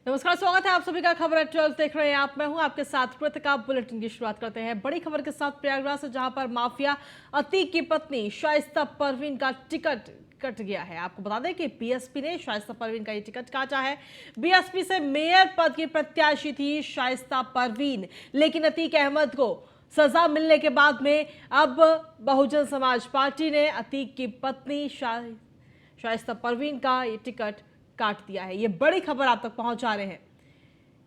नमस्कार, स्वागत है आप सभी का खबर एट 12 देख रहे हैं आप। मैं हूं आपके साथ कृतिका। बुलेटिन की शुरुआत करते हैं बड़ी खबर के साथ प्रयागराज से, जहां पर माफिया अतीक की पत्नी शाइस्ता परवीन का टिकट कट गया है। आपको बता दें कि बीएसपी ने शाइस्ता परवीन का ये टिकट काटा है। बीएसपी से मेयर पद की प्रत्याशी थी शाइस्ता परवीन, लेकिन अतीक अहमद को सजा मिलने के बाद में अब बहुजन समाज पार्टी ने अतीक की पत्नी शाइस्ता परवीन का ये टिकट काट दिया है। ये बड़ी खबर आप तक पहुंचा रहे हैं।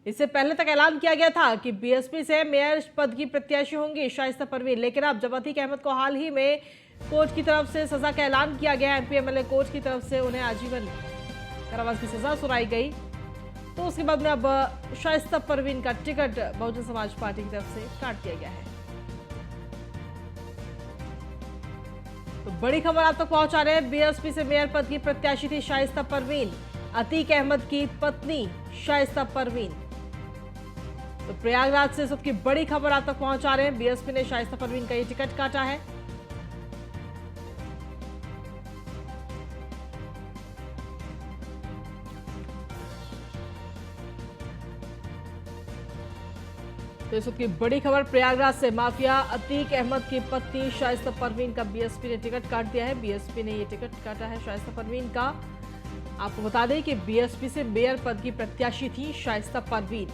इससे पहले तक ऐलान किया गया था कि बीएसपी से मेयर पद की प्रत्याशी होंगी शाइस्ता परवीन, लेकिन अब जब अतीक अहमद को हाल ही में कोर्ट की तरफ से सजा का ऐलान किया गया, एमपी एमएलए कोर्ट की तरफ से उन्हें आजीवन कारावास की सजा सुनाई गई, तो उसके बाद में अब शाइस्ता परवीन का टिकट बहुजन समाज पार्टी की तरफ से काट दिया गया है। तो बड़ी खबर आप तक पहुंचा रहे हैं। बीएसपी से मेयर पद की प्रत्याशी थी शाइस्ता परवीन, अतीक अहमद की पत्नी शाइस्ता परवीन। तो प्रयागराज से सबकी बड़ी खबर आप तक पहुंचा रहे हैं। बीएसपी ने शाइस्ता परवीन का ये टिकट काटा है। तो इस वक्त की बड़ी खबर प्रयागराज से, माफिया अतीक अहमद की पत्नी शाइस्ता परवीन का बीएसपी ने टिकट काट दिया है। बीएसपी ने ये टिकट काटा है शाइस्ता परवीन का। आपको बता दें कि बीएसपी से मेयर पद की प्रत्याशी थी शाइस्ता परवीन,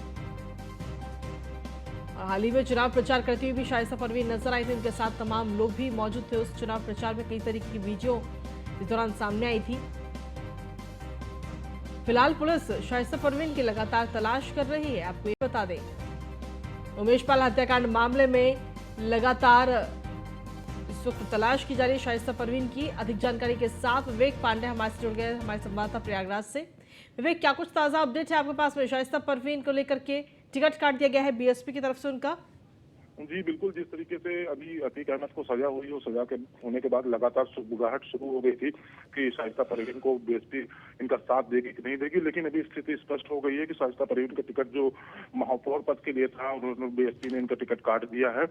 और हाल ही में चुनाव प्रचार करती हुई भी शाइस्ता परवीन नजर आई थी। उनके साथ तमाम लोग भी मौजूद थे उस चुनाव प्रचार में। कई तरीके की वीडियो इस दौरान सामने आई थी। फिलहाल पुलिस शाइस्ता परवीन की लगातार तलाश कर रही है। आपको ये बता दें, उमेश पाल हत्याकांड मामले में लगातार इस वक्त तलाश की जा रही है शाइस्ता परवीन की। अधिक जानकारी के साथ विवेक पांडे हमारे से जुड़ गए, हमारे संवाददाता प्रयागराज से। विवेक, क्या कुछ ताजा अपडेट है आपके पास में शाइस्ता परवीन को लेकर के? टिकट काट दिया गया है बीएसपी की तरफ से उनका। जी बिल्कुल, जिस तरीके से अभी अतीक अहमद को सजा हुई है, सजा के होने के बाद लगातार बुगाहट शुरू हो गई थी कि शाइस्ता परवीन को बीएसपी इनका साथ देगी कि नहीं देगी, लेकिन अभी स्थिति स्पष्ट हो गई है कि शाइस्ता परवीन का टिकट जो महापौर पद के लिए था, उन्होंने बीएसपी ने इनका टिकट काट दिया है।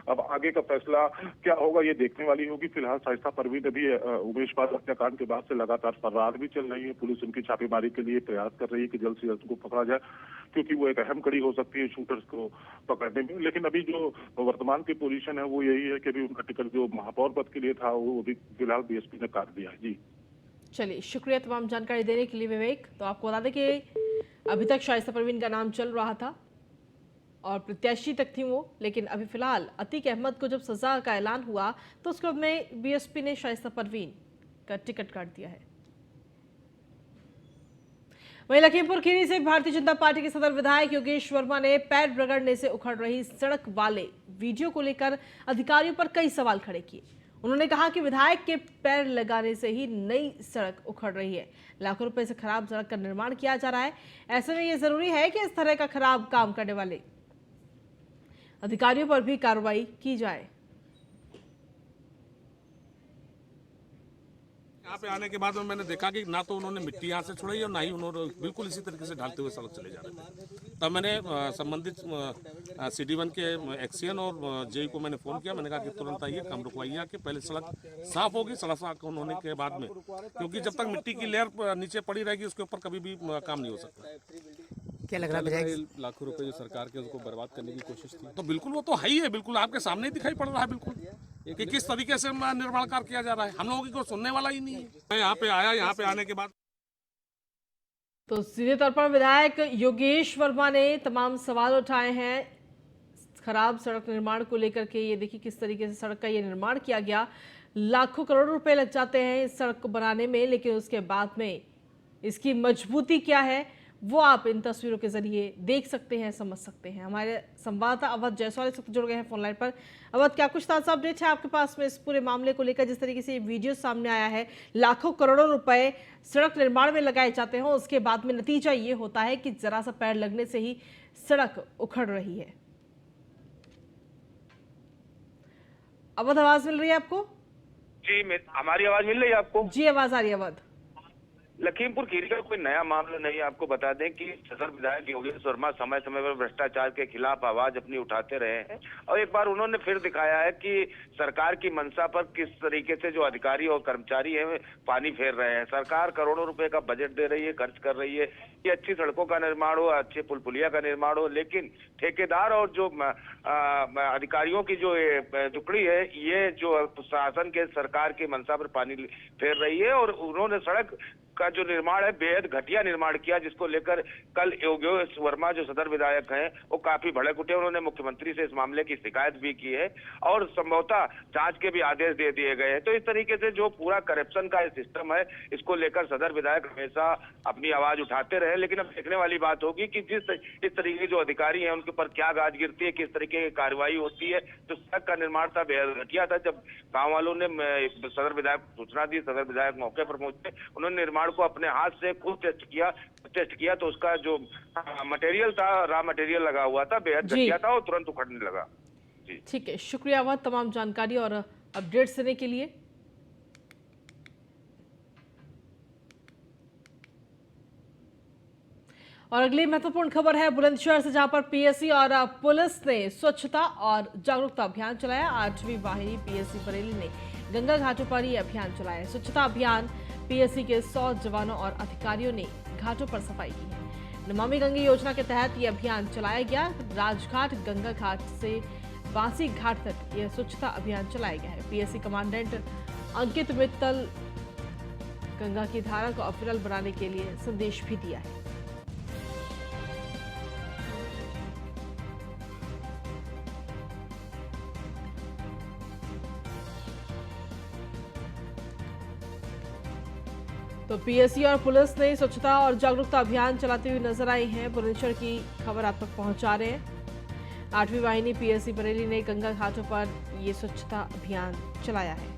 अब आगे का फैसला क्या होगा ये देखने वाली होगी। फिलहाल शाइस्ता परवीन अभी उमेश पाल हत्याकांड के बाद से लगातार फरार भी चल रही है। पुलिस उनकी छापेमारी के लिए प्रयास कर रही है कि जल्द से जल्द उनको पकड़ा जाए, क्योंकि वो एक अहम कड़ी हो सकती है शूटर्स को पकड़ने में। लेकिन अभी जो वर्तमान की पोजीशन है वो यही है कि अभी उनका टिकट जो महापौर पद के लिए था वो अभी फिलहाल बीएसपी ने काट दिया है। जी चलिए, शुक्रिया तमाम जानकारी देने के लिए विवेक। तो आपको बता दें कि अभी तक शाइस्ता परवीन का नाम चल रहा था और प्रत्याशी तक थी वो, लेकिन अभी फिलहाल अतीक अहमद को जब सजा का ऐलान हुआ तो उसके बाद में बीएसपी ने शाइस्ता परवीन का टिकट काट दिया है। वहीं लखीमपुर खीरी से भारतीय जनता पार्टी के सदर विधायक योगेश वर्मा ने पैर रगड़ने से उखड़ रही सड़क वाले वीडियो को लेकर अधिकारियों पर कई सवाल खड़े किए। उन्होंने कहा कि विधायक के पैर लगाने से ही नई सड़क उखड़ रही है। लाखों रुपए से खराब सड़क का निर्माण किया जा रहा है। ऐसे में यह जरूरी है कि इस तरह का खराब काम करने वाले अधिकारियों पर भी कार्रवाई की जाए। यहाँ पे आने के बाद में मैंने देखा कि ना तो उन्होंने मिट्टी यहाँ से छोड़ी और ना ही उन्होंने बिल्कुल इसी तरीके से ढालते हुए सड़क चले जा रहे थे। तब मैंने संबंधित CD1 के एक्सीएन और जेई को मैंने फ़ोन किया। मैंने कहा कि तुरंत आइए, काम रुकवाइए आके, पहले सड़क साफ होगी। सड़क साफ होने के बाद में, क्योंकि जब तक मिट्टी की लेयर नीचे पड़ी रहेगी उसके ऊपर कभी भी काम नहीं हो सकता। क्या लग रहा है? लाखों रुपए जो सरकार के उसको बर्बाद करने की कोशिश थी, तो बिल्कुल वो तो है ही है, बिल्कुल आपके सामने ही दिखाई पड़ रहा है बिल्कुल कि किस तरीके से निर्माण कार्य किया जा रहा है। हम लोगों की कोई सुनने वाला ही नहीं है। मैं यहाँ पे आया, यहाँ पे आने के बाद तो सीधे तौर पर विधायक योगेश वर्मा ने तमाम सवाल उठाए हैं खराब सड़क निर्माण को लेकर के। ये देखिए किस तरीके से सड़क का ये निर्माण किया गया। लाखों करोड़ों रुपए लग जाते हैं इस सड़क को बनाने में, लेकिन उसके बाद में इसकी मजबूती क्या है वो आप इन तस्वीरों के जरिए देख सकते हैं, समझ सकते हैं। हमारे संवाददाता अवध जायसवाल इस वक्त जुड़ गए हैं फोन लाइन पर। अवध, क्या कुछ ताजा अपडेट है आपके पास में इस पूरे मामले को लेकर? जिस तरीके से ये वीडियो सामने आया है, लाखों करोड़ों रुपए सड़क निर्माण में लगाए जाते हैं, उसके बाद में नतीजा ये होता है कि जरा सा पैर लगने से ही सड़क उखड़ रही है। अवध, आवाज मिल रही है आपको? जी, हमारी आवाज मिल रही है आपको? जी, आवाज आ रही है अवध। लखीमपुर खीरी का कोई नया मामला नहीं है। आपको बता दें कि सदर विधायक योगेश वर्मा समय समय पर भ्रष्टाचार के खिलाफ आवाज अपनी उठाते रहे हैं और एक बार उन्होंने फिर दिखाया है कि सरकार की मंशा पर किस तरीके से जो अधिकारी और कर्मचारी हैं पानी फेर रहे हैं। सरकार करोड़ों रुपए का बजट दे रही है, खर्च कर रही है कि अच्छी सड़कों का निर्माण हो, अच्छे पुल पुलिया का निर्माण हो, लेकिन ठेकेदार और जो अधिकारियों की जो टुकड़ी है, ये जो शासन के सरकार की मंशा पर पानी फेर रही है और उन्होंने सड़क का जो निर्माण है बेहद घटिया निर्माण किया, जिसको लेकर कल योगेश वर्मा जो सदर विधायक हैं वो काफी भड़क उठे। उन्होंने मुख्यमंत्री से इस मामले की शिकायत भी की है और संभवतः जांच के भी आदेश दे दिए गए हैं। तो इस तरीके से जो पूरा करप्शन का सिस्टम है, इसको लेकर सदर विधायक हमेशा अपनी आवाज उठाते रहे। लेकिन अब देखने वाली बात होगी कि इस तरीके के जो अधिकारी हैं उनके ऊपर क्या गाज गिरती है, किस तरीके की कार्रवाई होती है। तो सड़क का निर्माण था बेहद घटिया था। जब गाँव वालों ने सदर विधायक को सूचना दी, सदर विधायक मौके पर पहुंचे, उन्होंने निर्माण को अपने हाथ से खुद टेस्ट किया तो उसका जो मटेरियल था, रॉ मटेरियल लगा हुआ था, बेहद घटिया था और तुरंत उखड़ने लगा। जी ठीक है, शुक्रिया अवध तमाम जानकारी और अपडेट्स देने के लिए। और अगली महत्वपूर्ण खबर है बुलंदशहर से, जहां पर पीएससी और पुलिस ने स्वच्छता और जागरूकता अभियान चलाया। 8वीं वाहिनी पीएससी बरेली ने गंगा घाटों पर ये अभियान चलाया। स्वच्छता अभियान पीएससी के 100 जवानों और अधिकारियों ने घाटों पर सफाई की है। नमामि गंगे योजना के तहत ये अभियान चलाया गया। राजघाट, गंगा घाट से बांसी घाट तक यह स्वच्छता अभियान चलाया गया है। पीएससी कमांडेंट अंकित मित्तल गंगा की धारा को अविरल बनाने के लिए संदेश भी दिया है। तो पीएससी और पुलिस ने स्वच्छता और जागरूकता अभियान चलाते हुए नजर आई हैं। बुलंदशहर की खबर आप तक पहुंचा रहे हैं। 8वीं वाहिनी पीएससी बरेली ने गंगा घाटों पर ये स्वच्छता अभियान चलाया है।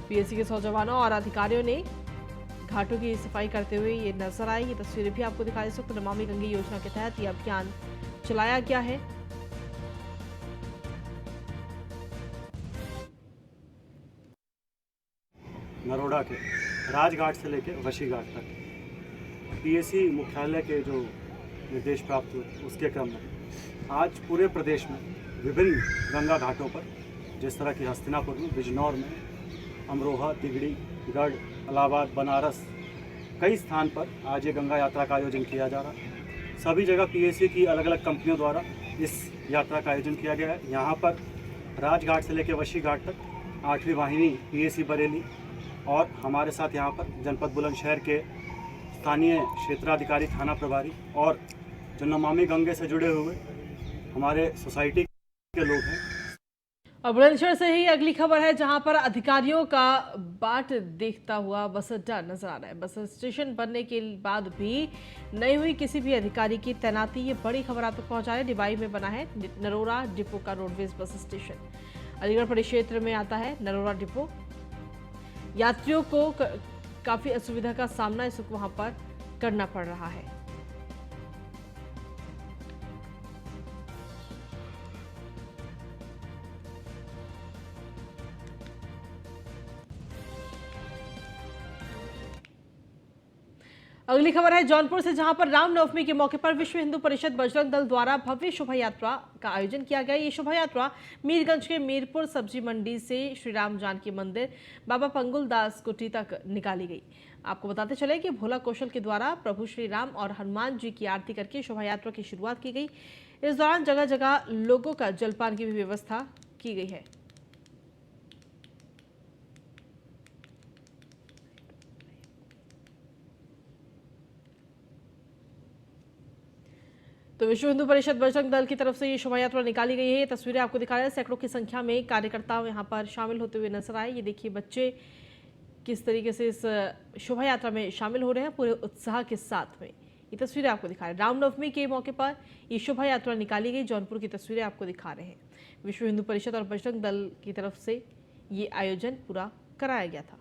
पीएससी के 100 जवानों और अधिकारियों ने घाटों की सफाई करते हुए ये नजर आई। ये तस्वीरें भी आपको दिखा सकते हैं। नमामि गंगे योजना के तहत ये अभियान चलाया गया है। नरोडा के राजघाट से लेकर वशी घाट तक पीएससी मुख्यालय के जो निर्देश प्राप्त हुए उसके क्रम में आज पूरे प्रदेश में विभिन्न गंगा घाटों पर, जिस तरह की हस्तिनापुर में, बिजनौर में, अमरोहा, तिगड़ी, गढ़, इलाहाबाद, बनारस, कई स्थान पर आज ये गंगा यात्रा का आयोजन किया जा रहा है। सभी जगह पीएससी की अलग अलग कंपनियों द्वारा इस यात्रा का आयोजन किया गया है। यहाँ पर राजघाट से लेकर वशी घाट तक 8वीं वाहिनी पीएससी बरेली और हमारे साथ यहाँ पर जनपद बुलंदशहर के स्थानीय क्षेत्राधिकारी, थाना प्रभारी और जो नमामि गंगे से जुड़े हुए हमारे सोसाइटी के लोग हैं। और बुलंदशहर से ही अगली खबर है, जहां पर अधिकारियों का बाट देखता हुआ बस अड्डा नजर आ रहा है। बस स्टेशन बनने के बाद भी नहीं हुई किसी भी अधिकारी की तैनाती। ये बड़ी खबर आप तक पहुंचा रहे। डिबाई में बना है नरोरा डिपो का रोडवेज बस स्टेशन। अलीगढ़ परिक्षेत्र में आता है नरोरा डिपो। यात्रियों को काफी असुविधा का सामना इस वक्त वहां पर करना पड़ रहा है। अगली खबर है जौनपुर से, जहां पर रामनवमी के मौके पर विश्व हिंदू परिषद बजरंग दल द्वारा भव्य शोभा यात्रा का आयोजन किया गया। ये शोभा यात्रा मीरगंज के मीरपुर सब्जी मंडी से श्री राम जानकी मंदिर, बाबा पंगुल दास कुटी तक निकाली गई। आपको बताते चले कि भोला कौशल के द्वारा प्रभु श्री राम और हनुमान जी की आरती करके शोभा यात्रा की शुरुआत की गई। इस दौरान जगह जगह लोगों का जलपान की भी व्यवस्था की गई है। तो विश्व हिंदू परिषद बजरंग दल की तरफ से ये शोभा यात्रा निकाली गई है। ये तस्वीरें आपको दिखा रहे हैं। सैकड़ों की संख्या में कार्यकर्ता यहाँ पर शामिल होते हुए नजर आए। ये देखिए बच्चे किस तरीके से इस शोभा यात्रा में शामिल हो रहे हैं पूरे उत्साह के साथ में। ये तस्वीरें आपको दिखा रहे हैं। रामनवमी के मौके पर ये शोभा यात्रा निकाली गई। जौनपुर की तस्वीरें आपको दिखा रहे हैं। विश्व हिंदू परिषद और बजरंग दल की तरफ से ये आयोजन पूरा कराया गया था।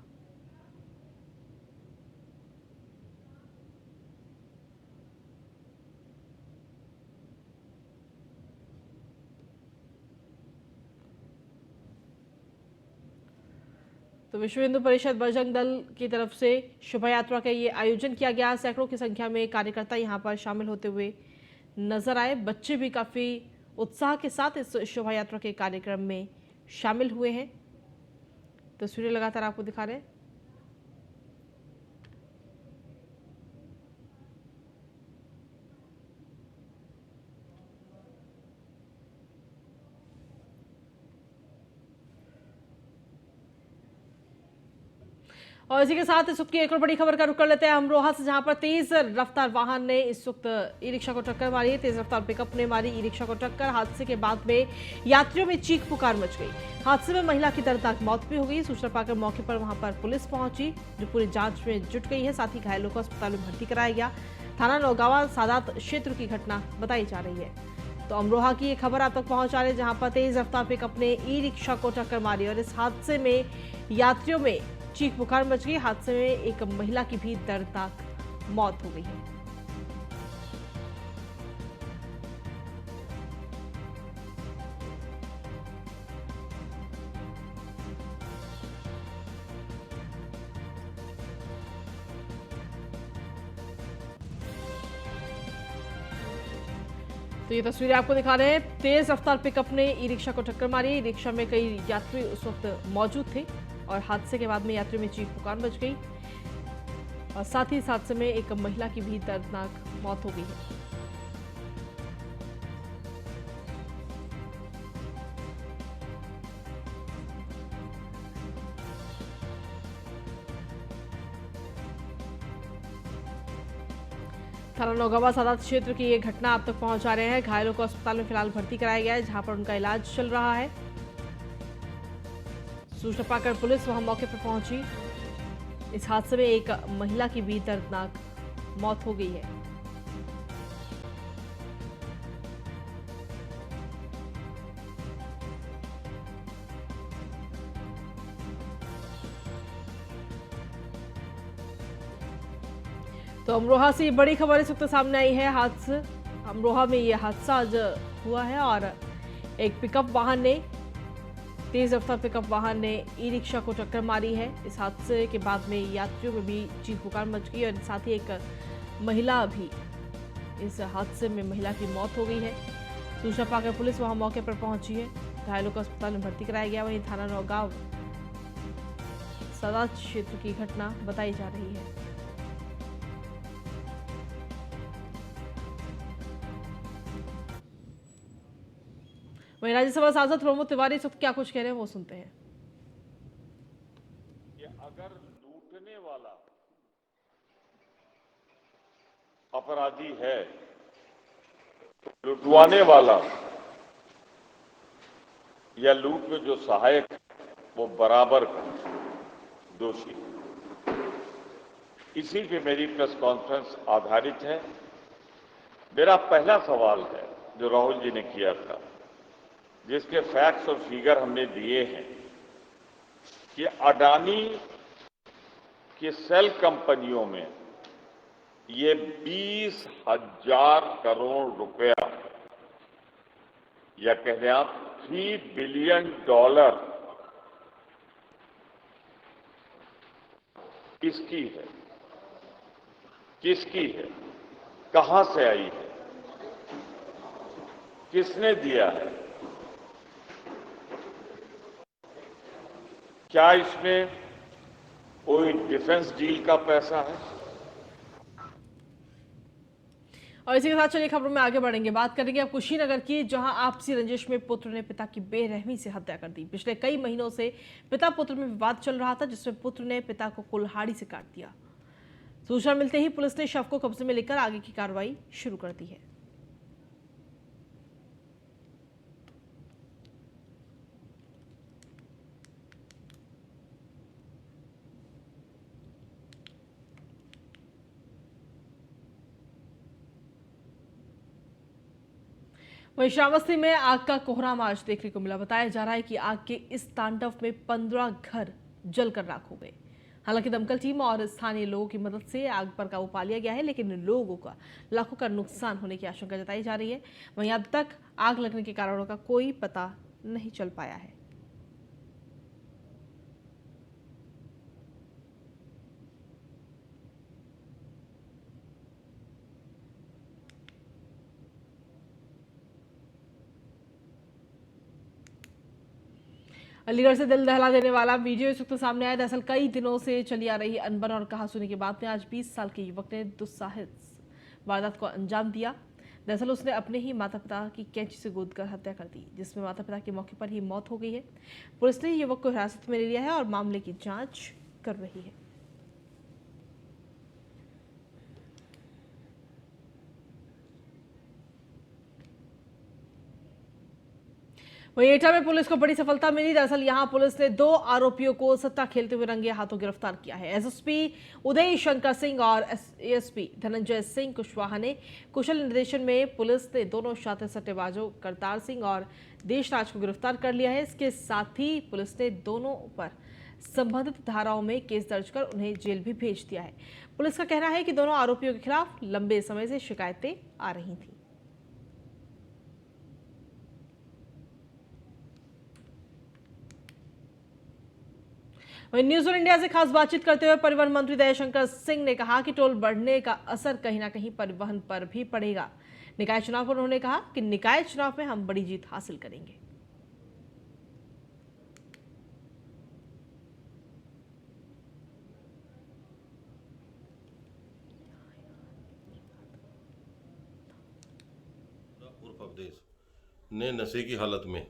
तो तो विश्व हिंदू परिषद बजरंग दल की तरफ से शोभा यात्रा का ये आयोजन किया गया। सैकड़ों की संख्या में कार्यकर्ता यहां पर शामिल होते हुए नजर आए। बच्चे भी काफी उत्साह के साथ इस शोभा यात्रा के कार्यक्रम में शामिल हुए हैं। तस्वीरें लगातार आपको दिखा रहे हैं। और इसी के साथ इस वक्त की एक और बड़ी खबर का रुख कर लेते हैं अमरोहा से, जहां पर तेज रफ्तार वाहन ने इस वक्त ई रिक्शा को टक्कर मारी है। तेज रफ्तार पिकअप ने मारी ई रिक्शा को टक्कर। हादसे के बाद में यात्रियों में चीख पुकार मच गई। हादसे में महिला की दर्दनाक मौत भी हो गई। सूचना पाकर मौके पर वहां पर पुलिस पहुंची, जो पूरी जांच में जुट गई है। साथ ही घायलों को अस्पताल में भर्ती कराया गया। थाना नौगावा सादात क्षेत्र की घटना बताई जा रही है। तो अमरोहा की ये खबर आप तक पहुंचा रहे, जहां पर तेज रफ्तार पिकअप ने ई रिक्शा को टक्कर मारी और इस हादसे में यात्रियों में चीख पुकार मच गई। हादसे में एक महिला की भी दर्दनाक मौत हो गई है। तो ये तस्वीरें आपको दिखा रहे हैं। तेज रफ्तार पिकअप ने ई रिक्शा को टक्कर मारी। ई रिक्शा में कई यात्री उस वक्त मौजूद थे और हादसे के बाद में यात्रियों में चीख पुकार मच गई और साथ ही इस हादसे में एक महिला की भी दर्दनाक मौत हो गई है। थाना नौगावा सादात क्षेत्र की ये घटना आप तक पहुंचा रहे हैं। घायलों को अस्पताल में फिलहाल भर्ती कराया गया है, जहां पर उनका इलाज चल रहा है। सूचना पाकर पुलिस वहां मौके पर पहुंची। इस हादसे में एक महिला की भी दर्दनाक मौत हो गई है। तो अमरोहा से ये बड़ी खबर इस वक्त सामने आई है। हादसा अमरोहा में ये हादसा आज हुआ है और एक पिकअप वाहन ने तेज रफ्तार पिकअप वाहन ने ई रिक्शा को टक्कर मारी है। इस हादसे के बाद में यात्रियों में भी चीख पुकार मच गई और साथ ही एक महिला भी, इस हादसे में महिला की मौत हो गई है। सूचना पाकर पुलिस वहां मौके पर पहुंची है। घायलों को अस्पताल में भर्ती कराया गया। वहीं थाना नौगांव सादात क्षेत्र की घटना बताई जा रही है। वहीं राज्यसभा सांसद प्रमोद तिवारी इस वक्त क्या कुछ कह रहे हैं वो सुनते हैं। कि अगर लूटने वाला अपराधी है, लुटवाने वाला या लूट में जो सहायक वो बराबर दोषी। इसी पे मेरी प्रेस कॉन्फ्रेंस आधारित है। मेरा पहला सवाल है जो राहुल जी ने किया था, जिसके फैक्ट्स और फिगर हमने दिए हैं कि अडानी की सेल कंपनियों में ये 20,000 करोड़ रुपया या कह दें आप $3 बिलियन किसकी है, किसकी है, कहां से आई है, किसने दिया है, क्या इसमें कोई डिफेंस डील का पैसा है। और इसी के साथ चलिए खबरों में आगे बढ़ेंगे। बात करेंगे अब कुशीनगर की, जहां आपसी रंजिश में पुत्र ने पिता की बेरहमी से हत्या कर दी। पिछले कई महीनों से पिता पुत्र में विवाद चल रहा था, जिसमें पुत्र ने पिता को कुल्हाड़ी से काट दिया। सूचना मिलते ही पुलिस ने शव को कब्जे में लेकर आगे की कार्रवाई शुरू कर दी है। वहीं श्रावस्ती में आग का कोहराम आज देखने को मिला। बताया जा रहा है कि आग के इस तांडव में 15 घर जलकर राख हो गए। हालांकि दमकल टीम और स्थानीय लोगों की मदद से आग पर काबू पा लिया गया है, लेकिन लोगों का लाखों का नुकसान होने की आशंका जताई जा रही है। वहीं अब तक आग लगने के कारणों का कोई पता नहीं चल पाया है। अलीगढ़ से दिल दहला देने वाला वीडियो इस वक्त सामने आया। दरअसल कई दिनों से चली आ रही अनबन और कहासुनी के बाद में आज 20 साल के युवक ने दुस्साहस वारदात को अंजाम दिया। दरअसल उसने अपने ही माता पिता की कैंची से गोद कर हत्या कर दी, जिसमें माता पिता की मौके पर ही मौत हो गई है। पुलिस ने युवक को हिरासत में ले लिया है और मामले की जांच कर रही है। वहीं एटा में पुलिस को बड़ी सफलता मिली। दरअसल यहां पुलिस ने 2 आरोपियों को सट्टा खेलते हुए रंगे हाथों गिरफ्तार किया है। एसएसपी उदय शंकर सिंह और एएसपी धनंजय सिंह कुशवाहा ने कुशल निर्देशन में पुलिस ने दोनों शातिर सट्टेबाजों करतार सिंह और देशराज को गिरफ्तार कर लिया है। इसके साथ ही पुलिस ने दोनों पर संबंधित धाराओं में केस दर्ज कर उन्हें जेल भी भेज दिया है। पुलिस का कहना है कि दोनों आरोपियों के खिलाफ लंबे समय से शिकायतें आ रही थी। वहीं न्यूज ऑन इंडिया से खास बातचीत करते हुए परिवहन मंत्री दयाशंकर सिंह ने कहा कि टोल बढ़ने का असर कहीं ना कहीं परिवहन पर भी पड़ेगा। निकाय चुनाव पर उन्होंने कहा कि निकाय चुनाव में हम बड़ी जीत हासिल करेंगे। उर्फ अवधेश ने नशे की हालत में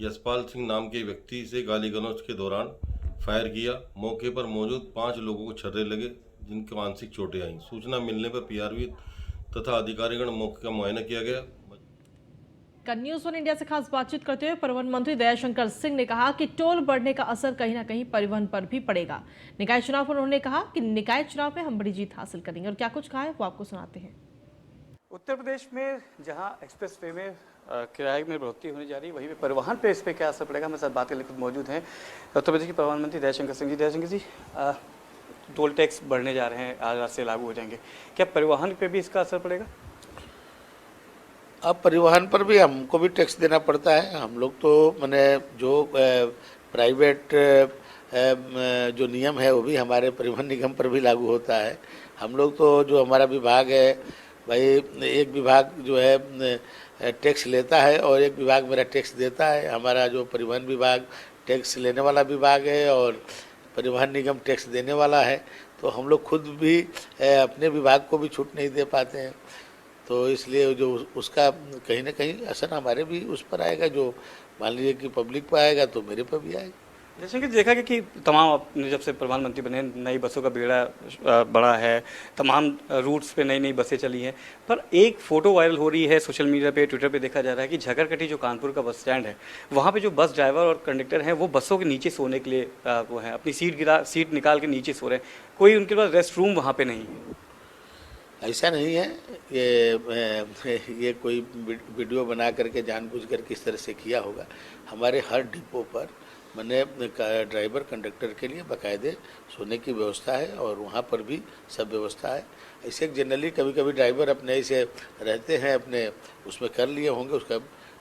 यशपाल सिंह नाम के व्यक्ति से गाली गलौज के दौरान फायर किया। मौके पर मौजूद 5 लोगों को छर्रे लगे, जिनके मानसिक चोटें आईं। सूचना मिलने पर पीआरवी तथा अधिकारीगण मौके का मुआयना किया गया। न्यूज ऑन इंडिया से खास बातचीत करते हुए परिवहन मंत्री दयाशंकर सिंह ने कहा कि टोल बढ़ने का असर कहीं ना कहीं परिवहन पर भी पड़ेगा। निकाय चुनाव पर उन्होंने कहा कि निकाय चुनाव में हम बड़ी जीत हासिल करेंगे। और क्या कुछ कहा है वो आपको सुनाते हैं। उत्तर प्रदेश में जहां एक्सप्रेस वे में किराए में बढ़ोतरी होने जा रही है, वहीं पे परिवहन पे इस पर क्या असर पड़ेगा, हमारे साथ बात करने के लिए मौजूद हैं उत्तर प्रदेश के परिवहन मंत्री दयाशंकर सिंह जी। दयाशंकर जी, टोल टैक्स बढ़ने जा रहे हैं, आज से लागू हो जाएंगे, क्या परिवहन पे भी इसका असर पड़ेगा? अब परिवहन पर भी हमको भी टैक्स देना पड़ता है। हम लोग तो मैंने जो प्राइवेट जो नियम है वो भी हमारे परिवहन निगम पर भी लागू होता है। हम लोग तो जो हमारा विभाग है भाई, एक विभाग जो है टैक्स लेता है और एक विभाग मेरा टैक्स देता है। हमारा जो परिवहन विभाग टैक्स लेने वाला विभाग है और परिवहन निगम टैक्स देने वाला है, तो हम लोग खुद भी अपने विभाग को भी छूट नहीं दे पाते हैं। तो इसलिए जो उसका कहीं ना कहीं असर हमारे भी उस पर आएगा। जो मान लीजिए कि पब्लिक पर आएगा तो मेरे पर भी आएगा। जैसे कि देखा गया कि तमाम आपने जब से प्रधानमंत्री बने, नई बसों का बेड़ा बड़ा है, तमाम रूट्स पे नई नई बसें चली हैं, पर एक फ़ोटो वायरल हो रही है सोशल मीडिया पे, ट्विटर पे देखा जा रहा है कि झकरकटी जो कानपुर का बस स्टैंड है, वहाँ पे जो बस ड्राइवर और कंडक्टर हैं वो बसों के नीचे सोने के लिए वो हैं, अपनी सीट निकाल के नीचे सो रहे हैं। कोई उनके पास रेस्ट रूम वहाँ पर नहीं है। ऐसा नहीं है, ये कोई वीडियो बना करके जानबूझ कर किस तरह से किया होगा। हमारे हर डिपो पर मैंने ड्राइवर कंडक्टर के लिए बाकायदे सोने की व्यवस्था है और वहाँ पर भी सब व्यवस्था है। ऐसे जनरली कभी कभी ड्राइवर अपने ऐसे रहते हैं, अपने उसमें कर लिए होंगे, उसका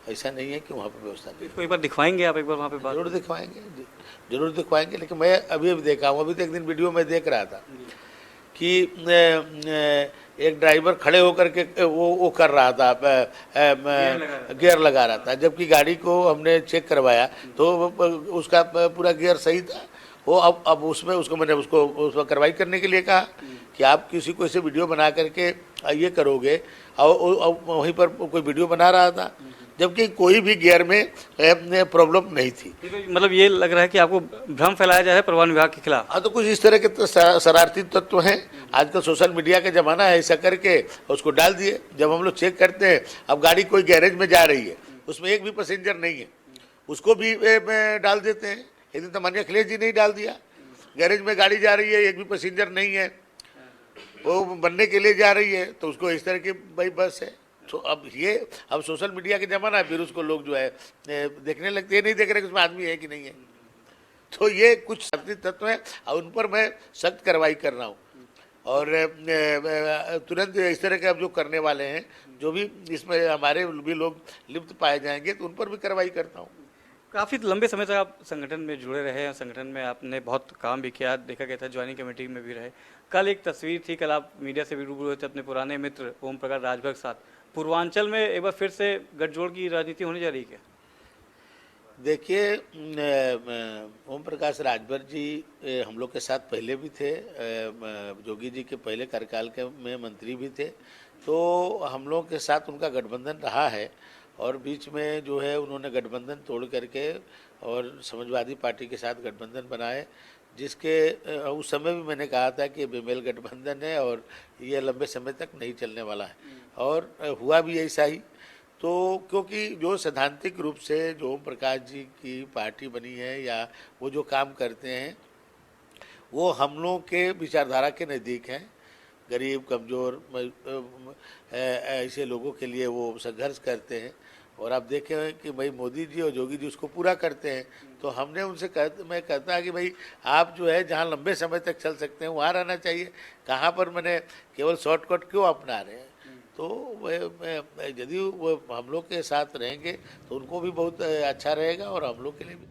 ऐसा नहीं है कि वहाँ पर व्यवस्था नहीं। तो एक बार दिखवाएंगे आप, एक बार वहाँ पे बात? जरूर दिखवाएंगे। लेकिन मैं अभी देखा हूँ, अभी तो एक दिन वीडियो में देख रहा था कि एक ड्राइवर खड़े होकर के वो कर रहा था, गियर लगा रहा था, जबकि गाड़ी को हमने चेक करवाया तो उसका पूरा गियर सही था। वो अब उसमें उसको मैंने उसको कार्रवाई करने के लिए कहा कि आप किसी को ऐसे वीडियो बना करके ये करोगे, और वहीं पर कोई वीडियो बना रहा था जबकि कोई भी गियर में प्रॉब्लम नहीं थी। मतलब ये लग रहा है कि आपको भ्रम फैलाया जा रहा है परिवहन विभाग के खिलाफ। हाँ, तो कुछ इस तरह के तो शरारती तत्व हैं। आजकल सोशल मीडिया का जमाना है, ऐसा करके उसको डाल दिए। जब हम लोग चेक करते हैं, अब गाड़ी कोई गैरेज में जा रही है, उसमें एक भी पैसेंजर नहीं है, उसको भी डाल देते हैं। एक दिन तो माननीय अखिलेश जी ने ही डाल दिया, गैरेज में गाड़ी जा रही है, एक भी पैसेंजर नहीं है, वो बनने के लिए जा रही है, तो उसको इस तरह की भाई बस है। तो अब सोशल मीडिया के जमाना है, फिर उसको लोग जो है देखने लगते हैं, नहीं देख रहे कि उसमें आदमी है कि नहीं है। तो ये कुछ शरारती तत्व हैं और उन पर मैं सख्त कार्रवाई कर रहा हूँ और तुरंत इस तरह के अब जो करने वाले हैं, जो भी इसमें हमारे भी लोग लिप्त पाए जाएंगे, तो उन पर भी कार्रवाई करता हूँ। काफ़ी लंबे समय तक आप संगठन में जुड़े रहे हैं, संगठन में आपने बहुत काम भी किया, देखा गया था ज्वाइनिंग कमेटी में भी रहे। कल एक तस्वीर थी, कल आप मीडिया से भी रूबरू हुए थे अपने पुराने मित्र ओम प्रकाश राजभर के साथ। पूर्वांचल में एक बार फिर से गठजोड़ की राजनीति होने जा रही है क्या? देखिए, ओम प्रकाश राजभर जी हम लोग के साथ पहले भी थे, जोगी जी के पहले कार्यकाल के में मंत्री भी थे, तो हम लोग के साथ उनका गठबंधन रहा है। और बीच में जो है उन्होंने गठबंधन तोड़ करके और समाजवादी पार्टी के साथ गठबंधन बनाए, जिसके उस समय भी मैंने कहा था कि ये बेमेल गठबंधन है और ये लंबे समय तक नहीं चलने वाला है, और हुआ भी ऐसा ही। तो क्योंकि जो सैद्धांतिक रूप से जो ओम प्रकाश जी की पार्टी बनी है या वो जो काम करते हैं वो हम लोगों के विचारधारा के नज़दीक हैं। गरीब, कमज़ोर, ऐसे लोगों के लिए वो संघर्ष करते हैं, और आप देखें कि भाई मोदी जी और जोगी जी उसको पूरा करते हैं। तो हमने उनसे मैं कहता कि भाई आप जो है जहाँ लंबे समय तक चल सकते हैं वहाँ रहना चाहिए, कहाँ पर मैंने केवल शॉर्टकट क्यों अपना रहे हैं। तो यदि वो हम लोग के साथ रहेंगे तो उनको भी बहुत अच्छा रहेगा और हम लोग के लिए भी।